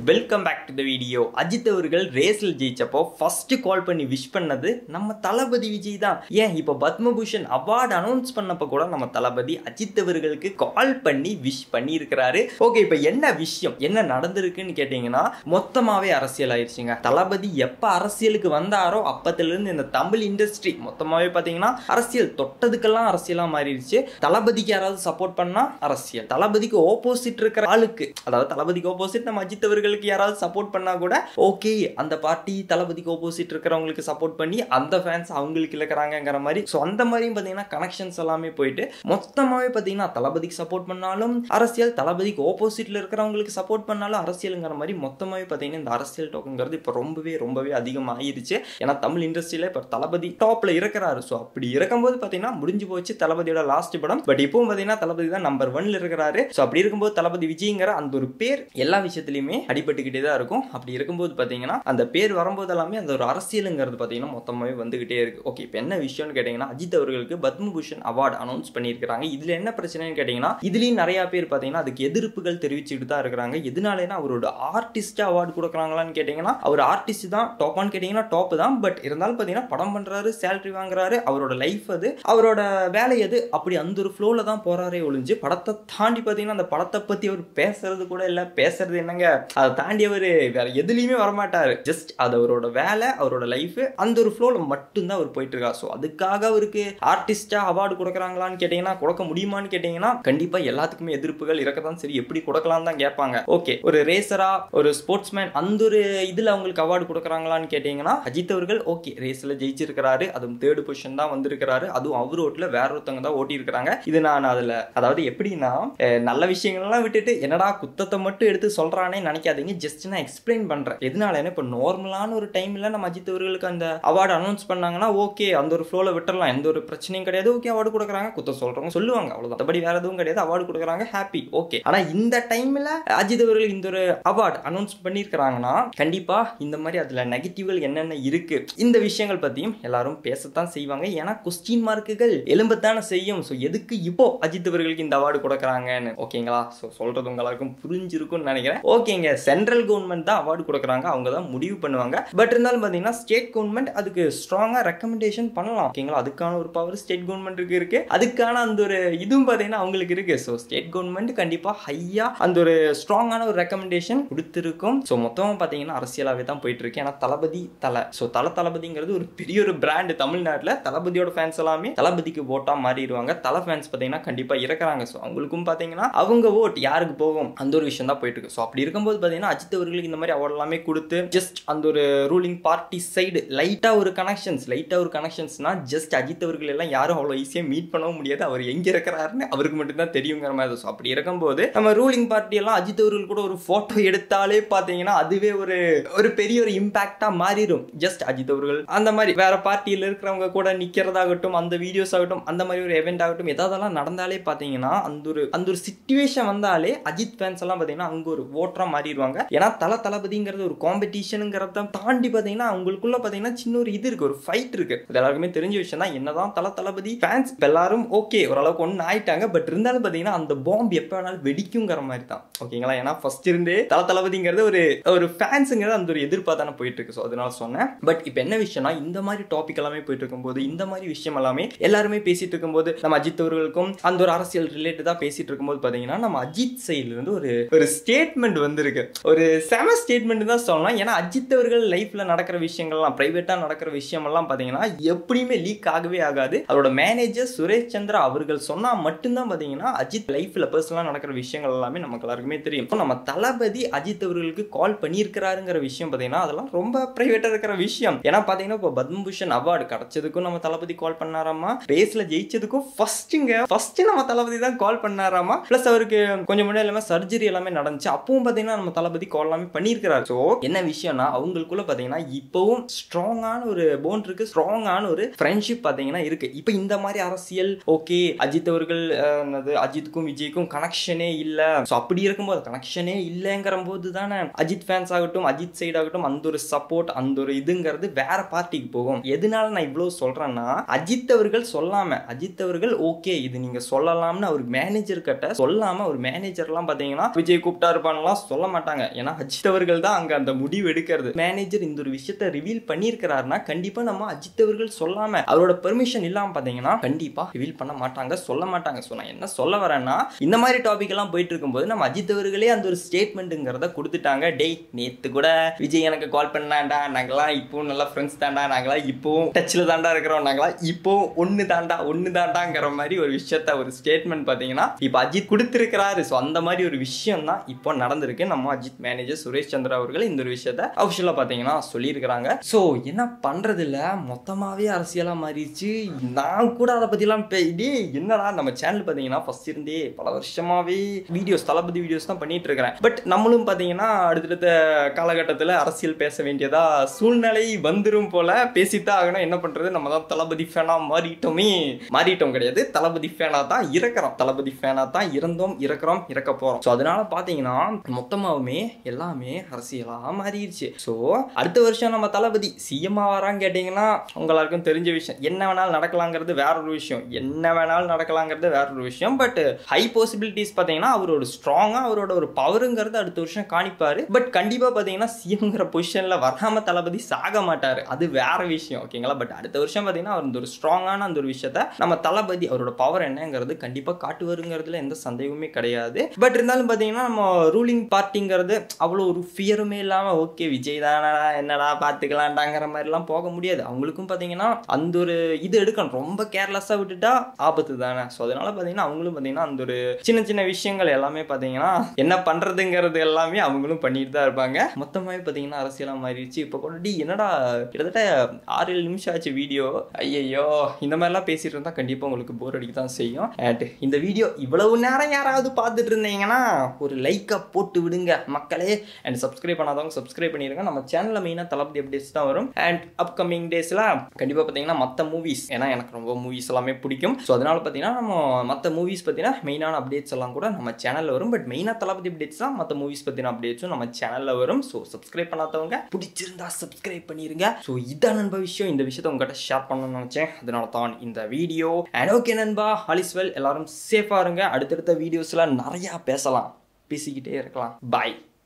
Welcome back to the video. Ajith அவர்கள் ரேஸ்ல ஜெயிச்சப்போ first கால் பண்ணி விஷ் பண்ணது நம்ம தளபதி விஜய் தான். ஏன் இப்போ பத்மபூஷன் அவார்டு அனௌன்ஸ் பண்ணப்ப கூட நம்ம தளபதி அஜித் அவர்களுக்கு கால் பண்ணி விஷ் பண்ணியிருக்கிறாரு. ஓகே, இப்போ என்ன விஷயம் என்ன நடந்திருக்குன்னு கேட்டீங்கன்னா மொத்தமாவே அரசியல் ஆயிடுச்சுங்க. தளபதி எப்ப அரசியலுக்கு வந்தாரோ அப்பத்துல இருந்து இந்த தமிழ் இண்டஸ்ட்ரி மொத்தமாவே பாத்தீங்கன்னா அரசியல் தொட்டதுக்கெல்லாம் அரசியலா மாறிடுச்சு. தளபதிக்கு யாராவது சப்போர்ட் பண்ணா அரசியல், தளபதிக்கு ஆப்போசிட் இருக்கிற ஆளுக்கு, அதாவது தளபதிக்கு ஆப்போசிட் நம்ம அஜித் அவர்களுக்கு யாராவது சப்போர்ட் பண்ணா கூட ஓகே, அந்த பார்ட்டி தளபதிக்கு ஆப்போசிட் இருக்கிறவங்களுக்கு சப்போர்ட் பண்ணி அந்த ஃபேன்ஸ் அவங்களுக்கு இழக்கிறாங்கிற மாதிரி. ஸோ அந்த மாதிரியும் பார்த்தீங்கன்னா கனெக்ஷன்ஸ் எல்லாமே போயிட்டு மொத்தமாகவே பார்த்தீங்கன்னா தளபதிக்கு சப்போர்ட் பண்ணாலும் அரசியல், தளபதிக்கு ஆப்போசிட்ல இருக்கிறவங்களுக்கு சப்போர்ட் பண்ணாலும் அரசியலுங்கிற மாதிரி மொத்தமாகவே பார்த்தீங்கன்னா இந்த அரசியல் டோக்குங்கிறது இப்போ ரொம்பவே அதிகமாகிடுச்சு. ஏன்னா தமிழ் இண்டஸ்ட்ரியில இப்போ தளபதி டாப்ல இருக்கிறாரு. ஸோ அப்படி இருக்கும்போது பார்த்தீங்கன்னா முடிஞ்சு போச்சு தளபதியோட லாஸ்ட் படம். பட் இப்பவும் பார்த்தீங்கன்னா தளபதி தான் நம்பர் 1ல இருக்கிறாரு. ஸோ அப்படி இருக்கும்போது தளபதி விஜய்ங்கிற அந்த ஒரு பேர் எல்லா விஷயத்திலுமே அடிபட்டுக்கிட்டே தான் இருக்கும். அப்படி இருக்கும்போது பாத்தீங்கன்னா அந்த பேர் வரும்போது எல்லாமே அந்த ஒரு அரசியலுங்கிறது பாத்தீங்கன்னா மொத்தமாவே வந்துகிட்டே இருக்கு. ஓகே, இப்போ என்ன விஷயம்னு கேட்டீங்கன்னா அஜித் அவர்களுக்கு பத்மபூஷன் அவார்டு அனௌன்ஸ் பண்ணியிருக்காங்க. இதுல என்ன பிரச்சனைன்னு கேட்டீங்கன்னா இதுலயும் நிறைய பேர் பாத்தீங்கன்னா அதுக்கு எதிர்ப்புகள் தெரிவிச்சுட்டு தான் இருக்கிறாங்க. எதனாலனா அவரோட ஆர்டிஸ்டா அவார்டு கொடுக்குறாங்களான்னு கேட்டீங்கன்னா அவர் ஆர்டிஸ்ட் தான், டாப்பான்னு கேட்டீங்கன்னா டாப் தான். பட் இருந்தாலும் பாத்தீங்கன்னா படம் பண்றாரு, சேலரி வாங்குறாரு, அவரோட லைஃப் அது, அவரோட வேலை அது, அப்படி அந்த ஒரு ஃப்ளோல தான் போறாரே ஒழிஞ்சு படத்தை தாண்டி பாத்தீங்கன்னா அந்த படத்தை பத்தி அவர் பேசுறது கூட இல்ல. பேசுறது என்னங்க, அதை தாண்டி அவரு வேற எதுலயுமே வரமாட்டாரு. ஜஸ்ட் அது அவரோட வேலை, அவரோட லைஃப், அந்த ஒரு ஃப்ளோல மட்டும்தான் அவர் போயிட்டு இருக்காரு. ஸோ அதுக்காக அவருக்கு ஆர்டிஸ்டா அவார்டு கொடுக்குறாங்களான்னு கேட்டீங்கன்னா கொடுக்க முடியுமான்னு கேட்டீங்கன்னா கண்டிப்பா எல்லாத்துக்குமே எதிர்ப்புகள் இருக்கதான். சரி, எப்படி கொடுக்கலாம் தான் கேட்பாங்க. ஓகே, ஒரு ரேசரா, ஒரு ஸ்போர்ட்ஸ்மேன், அந்த ஒரு இதுல அவங்களுக்கு அவார்டு கொடுக்குறாங்களான்னு கேட்டீங்கன்னா அஜித் அவர்கள் ஓகே ரேஸ்ல ஜெயிச்சிருக்கிறாரு, அதுவும் 3rd பொசிஷன் தான் வந்திருக்கிறாரு. அதுவும் அவர் ஓட்டுல வேற ஒருத்தவங்க தான் ஓட்டி இருக்காங்க. இது நான் அதுல அதாவது எப்படின்னா நல்ல விஷயங்கள்லாம் விட்டுட்டு என்னடா குத்தத்தை மட்டும் எடுத்து சொல்றானே நினைக்காதீங்க. ஜஸ்ட் நான் எக்ஸ்பிளைன் பண்றேன். எதனால இப்போ நார்மலான ஒரு டைம்ல நம்ம அஜித் அவர்களுக்கு அந்த அவார்டு அனௌன்ஸ் பண்ணாங்கன்னா ஓகே அந்த ஒரு ஃப்ளோல விட்டுறலாம், எந்த ஒரு பிரச்சனையும் கிடையாது. ஓகே, அவார்டு கொடுக்குறாங்க, குத்த சொல்றவங்க சொல்லுவாங்க, அவ்வளவுதான். மற்றபடி வேற எதுவும் கிடையாது. அவார்டு கொடுக்குறாங்க, ஹாப்பி, ஓகே. ஆனா இந்த டைம்ல அஜித் அவர்கள் இந்த ஒரு அவார்டு அனௌன்ஸ் பண்ணிருக்காங்கன்னா கண்டிப்பா இந்த மாதிரி அதுல நெகட்டிவ்கள் என்னென்ன இருக்கு இந்த விஷயங்கள் பத்தியும் எல்லாரும் பேசத்தான் செய்வாங்க. ஏன்னா கொஸ்டின் மார்க்குகள் எழும்பத்தானே செய்யும். ஸோ எதுக்கு இப்போ அஜித் அவர்களுக்கு இந்த அவார்டு கொடுக்குறாங்கன்னு ஓகேங்களா? ஸோ சொல்றது உங்களுக்கு புரிஞ்சிருக்கும்னு நினைக்கிறேன். ஓகேங்க, சென்ட்ரல் கவர்மெண்ட் தான் அவார்டு கொடுக்குறாங்க, அவங்க தான் முடிவு பண்ணுவாங்க. பட் இருந்தாலும் பார்த்தீங்கன்னா ஸ்டேட் கவர்மெண்ட் அதுக்கு ஸ்ட்ராங்கா ரெக்கமெண்டேஷன் பண்ணலாம். ஓகேங்களா? அதுக்கான ஒரு பவர் ஸ்டேட் கவர்மெண்ட்டுக்கு இருக்கு, அதுக்கான அந்த ஒரு இதுவும் பார்த்தீங்கன்னா அவங்களுக்கு இருக்கு. ஸோ ஸ்டேட் கவர்மெண்ட் கண்டிப்பா ஹையா அந்த ஒரு ஸ்ட்ராங்கான ஒரு ரெக்கமெண்டேஷன் கொடுத்துருக்கும். ஸோ மொத்தமாக பார்த்தீங்கன்னா அரசியலாகவே தான் போயிட்டு இருக்கு. ஏன்னா தளபதி ஸோ தளபதிங்கிறது ஒரு பெரிய ஒரு பிராண்ட் தமிழ்நாட்டில். தளபதியோட ஃபேன்ஸ் எல்லாமே தளபதிக்கு ஓட்டா மாறிடுவாங்க. தலை ஃபேன்ஸ் பார்த்தீங்கன்னா கண்டிப்பா இருக்கிறாங்க. ஸோ அவங்களுக்கும் பார்த்தீங்கன்னா அவங்க ஓட் யாருக்கு போகும் அந்த ஒரு விஷயம் தான் போயிட்டு இருக்கு. ஸோ அப்படி இருக்கும்போது பார்த்தீங்கன்னா அஜித் அவர்களுக்கு இந்த மாதிரி அவார்ட் எல்லாமே கொடுத்து ஜஸ்ட் அந்த ஒரு ரூலிங் பார்ட்டி சைடு லைட்டா ஒரு கனெக்ஷன்ஸ்னா ஜஸ்ட் அஜித் அவர்கள் எல்லாம் யாரும் அவ்வளோ ஈஸியாக மீட் பண்ணவும் முடியாது. அவர் எங்க இருக்கிறாருன்னு அவருக்கு மட்டும் தான் தெரியுங்கிற மாதிரி. ஸோ அப்படி இருக்கும்போது நம்ம ரூலிங் பார்ட்டி எல்லாம் அஜித் அவர்கள் கூட ஒரு போட்டோ எடுத்தாலே பார்த்தீங்கன்னா அதுவே ஒரு பெரிய ஒரு இம்பாக்டா மாறிடும். ஜஸ்ட் அஜித் அவர்கள் அந்த மாதிரி வேற பார்ட்டியில் இருக்கிறவங்க கூட நிக்கிறதாகட்டும், அந்த வீடியோஸ் ஆகட்டும், அந்த மாதிரி ஒரு எவெண்ட் ஆகட்டும், ஏதாவதெல்லாம் நடந்தாலே பார்த்தீங்கன்னா அந்த ஒரு சிச்சுவேஷன் வந்தாலே அஜித் ஃபேன்ஸ் எல்லாம் பார்த்தீங்கன்னா அங்க ஒரு ஓட்டரா மாறிடுவாங்க. ஏன்னா தளபதிங்கிறது ஒரு காம்படிஷனுங்கிறத தாண்டி பார்த்தீங்கன்னா அவங்களுக்குள்ள பார்த்தீங்கன்னா சின்ன ஒரு இது இருக்கு, ஒரு ஃபைட் இருக்கு. அது எல்லாருக்குமே தெரிஞ்ச விஷயம் தான். என்னதான் தளபதி ஃபேன்ஸ் எல்லாரும் ஓகே ஓரளவுக்கு ஒன்று ஆயிட்டாங்க. பட் இருந்தாலும் பார்த்தீங்கன்னா அந்த பாம்பு எப்போ வேணாலும் வெடிக்குங்கிற மாதிரி தான். ஓகேங்களா? ஏன்னா ஃபர்ஸ்ட் இருந்தே தளபதிங்கிறது ஒரு ஃபேன்ஸுங்கிறது அந்த ஒரு எதிர்பார்த்தானே போயிட்டு இருக்கு. ஸோ அதனால சொன்னேன். பட் இப்போ என்ன விஷயம்னா இந்த மாதிரி டாபிக் எல்லாமே போயிட்டு இருக்கும்போது, இந்த மாதிரி விஷயம் எல்லாமே எல்லாருமே பேசிட்டு இருக்கும்போது, நம்ம அஜித் அவர்களுக்கும் அந்த ஒரு அரசியல் ரிலேட்டடா பேசிட்டு இருக்கும்போது பார்த்தீங்கன்னா நம்ம அஜித் சைட்ல இருந்து ஒரு ஸ்டேட்மெண்ட் வந்திருக்கு. ஒரு செம ஸ்டேட்மெண்ட் தான் சொல்லலாம். ஏன்னா அஜித் அவர்கள் லைஃப்ல நடக்கிற விஷயங்கள்லாம், பிரைவேட்டா நடக்கிற விஷயம் எல்லாம் பார்த்தீங்கன்னா எப்படியுமே லீக் ஆகவே ஆகாது. அவரோட மேனேஜர் சுரேஷ் சந்திரா அவர்கள் சொன்னா மட்டும்தான் பார்த்தீங்கன்னா அஜித் லைஃப்ல பர்சனலா நடக்கிற விஷயங்கள் எல்லாமே நமக்கு எல்லாருக்குமே தெரியும். நம்ம தளபதி அஜித் அவர்களுக்கு கால் பண்ணியிருக்கிறாருங்கிற விஷயம் பார்த்தீங்கன்னா அதெல்லாம் ரொம்ப பிரைவேட்டா இருக்கிற விஷயம். ஏன்னா பார்த்தீங்கன்னா இப்போ பத்மபூஷன் அவார்டு கிடைச்சதுக்கும் நம்ம தளபதி கால் பண்ணாராமா, ரேஸ்ல ஜெயிச்சதுக்கும் ஃபர்ஸ்ட் நம்ம தளபதி தான் கால் பண்ணாராமா. பிளஸ் அவருக்கு கொஞ்சம் முன்னாடி எல்லாமே சர்ஜரி எல்லாமே நடந்துச்சு, அப்பவும் பார்த்தீங்கன்னா நம்ம தளபதி கால் எல்லாமே பண்ணியிருக்கிறாரு. ஸோ என்ன விஷயம்னா அவங்களுக்குள்ள பார்த்தீங்கன்னா இப்பவும் ஸ்ட்ராங்கான ஒரு போன் இருக்கு, ஸ்ட்ராங்கான ஒரு ஃப்ரெண்ட்ஷிப் பார்த்தீங்கன்னா இருக்கு. இப்போ இந்த மாதிரி அரசியல் ஓகே அஜித் அவர்கள் அஜித்துக்கும் விஜய்க்கும் கனெக்ஷனே இல்லை. ஸோ அப்படி இருக்கும்போது கனெக்ஷனே இல்லைங்கிற போது தானே அஜித் ஃபேன்ஸ் ஆகட்டும், அஜித் சைட் ஆகட்டும், அந்த ஒரு சப்போர்ட், அந்த ஒரு இதுங்கிறது வேற பார்ட்டிக்கு போகும். எதனால நான் இவ்வளவு சொல்றேன்னா அஜித் அவர்கள் சொல்லாம, அஜித் அவர்கள் ஓகே இது நீங்க சொல்லலாம்னு அவர் மேனேஜர் கிட்ட சொல்லாம, ஒரு மேனேஜர் எல்லாம் பாத்தீங்கன்னா விஜய் கூப்பிட்டா இருப்பான்லாம் சொல்ல மாட்டாங்க. மாட்டாங்க. ஏன்னா அஜித் அவர்கள் தான் அங்க அந்த முடிவு எடுக்கிறது. மேனேஜர் இந்த ஒரு விஷயத்தை ரிவீல் பண்ணியிருக்கிறாருன்னா கண்டிப்பா நம்ம அஜித் அவர்கள் சொல்லாம அவரோட பெர்மிஷன் இல்லாம பாத்தீங்கன்னா கண்டிப்பா ரிவீல் பண்ண மாட்டாங்க, சொல்ல மாட்டாங்க. நான் என்ன சொல்ல வரேன்னா இந்த மாதிரி டாபிக் எல்லாம் போயிட்டு இருக்கும்போது நம்ம அஜித் அவர்களே அந்த ஒரு ஸ்டேட்மெண்ட்ங்கிறத கொடுத்துட்டாங்க. டேய் நேத்து கூட விஜய் எனக்கு கால் பண்ணாண்டா, நாங்களாம் இப்போ நல்லா ஃப்ரெண்ட்ஸ் தாண்டா, நாங்களாம் இப்போ டச்ல தாண்டா இருக்கிறோம், நாங்களாம் இப்போ ஒன்னு தாண்டாங்கிற மாதிரி ஒரு விஷயத்த ஒரு ஸ்டேட்மெண்ட் பாத்தீங்கன்னா இப்போ அஜித் கொடுத்திருக்கிறாரு. ஸோ அந்த மாதிரி ஒரு விஷயம் தான் இப்போ நடந்திருக்கு. நம்ம அஜித் மேனேஜர் சுரேஷ் சந்திரா அவர்கள் இந்த ஒரு விஷயத்த அபிஷியலா பாத்தீங்கன்னா சொல்லியிருக்கிறாங்க. ஸோ என்ன பண்றது இல்ல, மொத்தமாவே அரசியலா மாறிடுச்சு. நான் கூட அதை பத்தி எல்லாம் என்னடா நம்ம சேனல் பாத்தீங்கன்னா ஃபர்ஸ்ட் இருந்தே பல வருஷமாவே வீடியோஸ் தளபதி வீடியோஸ் தான் பண்ணிட்டு இருக்கிறேன். பட் நம்மளும் பாத்தீங்கன்னா அடுத்தடுத்த காலகட்டத்தில் அரசியல் பேச வேண்டியதா சூழ்நிலை வந்துரும் போல, பேசித்தான் ஆகணும். என்ன பண்றது, நம்ம தான் தளபதி ஃபேனா மாறிட்டோம் கிடையாது, தளபதி ஃபேனா தான் இருக்கிறோம், தளபதி ஃபேனா தான் இருந்தோம், இருக்கிறோம், இறக்க போறோம். ஸோ அதனால பாத்தீங்கன்னா மொத்தமாவுமே எல்லாமே அரசியலா மாறிடுச்சு. ஸோ அடுத்த வருஷம் நம்ம தளபதி சிஎம்மா வரான்னு கேட்டீங்கன்னா உங்களுக்கும் தெரிஞ்ச விஷயம். என்ன வேணாலும் நடக்கலாங்கிறது வேற ஒரு விஷயம். பட் ஹை பாசிபிலிட்டிஸ் பாத்தீங்கன்னா அவரோட ஸ்ட்ராங்கா அவரோட ஒரு பவருங்கிறது அடுத்த வருஷம் காணிப்பாரு. பட் கண்டிப்பா பாத்தீங்கன்னா சிஎம்ங்கிற பொசிஷன்ல வராம தளபதி சாக மாட்டாரு, அது வேற விஷயம். ஓகேங்களா? பட் அடுத்த வருஷம் பாத்தீங்கன்னா அவர் ஒரு ஸ்ட்ராங்கான அந்த ஒரு விஷயத்த நம்ம தளபதி அவரோட பவர் என்னங்கிறது கண்டிப்பா காட்டுவாருங்கிறதுல எந்த சந்தேகமே கிடையாது. பட் இருந்தாலும் பாத்தீங்கன்னா நம்ம ரூலிங் பார்ட்டிங்கிறது அவ்வளவு ஒரு ஃபியருமே இல்லாம ஓகே விஜய் தானா என்னடா பாத்துக்கலாம்டாங்கிற மாதிரி எல்லாம் போக முடியாது. அவங்களுக்கும் பாத்தீங்கன்னா அந்த ஒரு இது எடுக்கணும், ரொம்ப கேர்லெஸ்ஸா விட்டுட்டா ஆபத்து தானே. ஸோ அதனால பாத்தீங்கன்னா அவங்களும் பாத்தீங்கன்னா அந்த ஒரு சின்ன சின்ன விஷயங்கள் எல்லாமே பாத்தீங்கன்னா என்ன பண்றதுங்கிறது எல்லாமே அவங்களும் பண்ணிட்டு தான் இருப்பாங்க. மொத்தமாவே பாத்தீங்கன்னா அரசியலா மாறிடுச்சு. இப்போ கூட என்னடா கிட்டத்தட்ட 6-7 நிமிஷம் ஆச்சு வீடியோ. ஐயோ இந்த மாதிரிலாம் பேசிட்டு இருந்தா கண்டிப்பா உங்களுக்கு போர் அடிக்க தான் செய்யும். அண்ட் இந்த வீடியோ இவ்வளவு நேரம் யாராவது பார்த்துட்டு இருந்தீங்கன்னா ஒரு லைக்கா போட்டு விடுங்க மக்களே. அண்ட் சப்ஸ்கிரைப் பண்ணாதவங்க சப்ஸ்கிரைப் பண்ணிருங்க. நம்ம சேனல்ல மெயினா தளபதி அப்டேட்ஸ் தான் வரும். அண்ட் அப்கமிங் டேஸ்ல கண்டிப்பா பாத்தீங்கன்னா மற்ற மூவிஸ், ஏன்னா எனக்கு ரொம்ப மூவிஸ் எல்லாமே பிடிக்கும். ஸோ அதனால பாத்தீங்கன்னா நம்ம மற்ற மூவிஸ் பத்தினா மெயினான அப்டேட்ஸ் எல்லாம் கூட நம்ம சேனல்ல வரும். பட் மெயினா தளபதி அப்டேட்ஸ் தான், மற்ற மூவிஸ் பத்தின அப்டேட்ஸும் நம்ம சேனல்ல வரும். ஸோ சப்ஸ்கிரைப் பண்ணாதவங்க பிடிச்சிருந்தா சப்ஸ்கிரைப் பண்ணிருங்க. ஸோ இதான் நண்பா விஷயம். இந்த விஷயத்தை உங்ககிட்ட ஷேர் பண்ணணும்னு நினைச்சேன், அதனால தான் இந்த வீடியோ. அண்ட் ஓகே நண்பா, ஆல் இஸ் வெல். எல்லாரும் சேஃபா இருங்க. அடுத்தடுத்த வீடியோஸ்ல நிறைய பேசலாம், பேசிக்கிட்டே இருக்கலாம். பாய்.